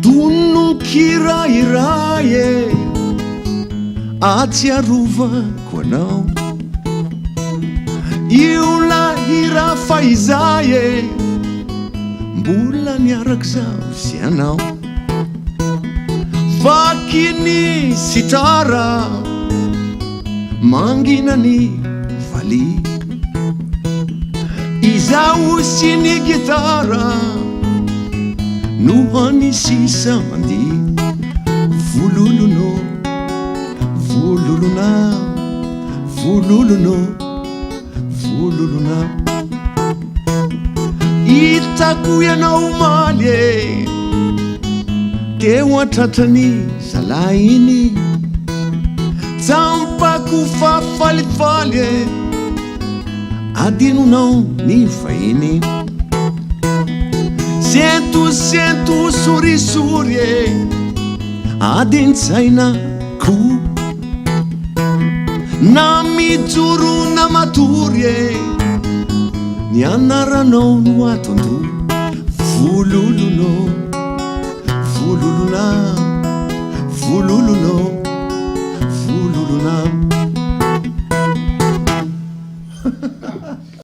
Tono kirairay e atsiarovako anao io la hira faizay e mbola niaraky zaho sy anao vakiny sitara manginany vali izaho sy ny gitara nohany sisa mandi vololono vololona vololono vololona hitako ianao maly e teo antratrany zalahy iny tsampako fafalifaly e adinonao ny vahiny sento sorisori e adintsainako na mijoro na matory e ny anaranao no atondo vololono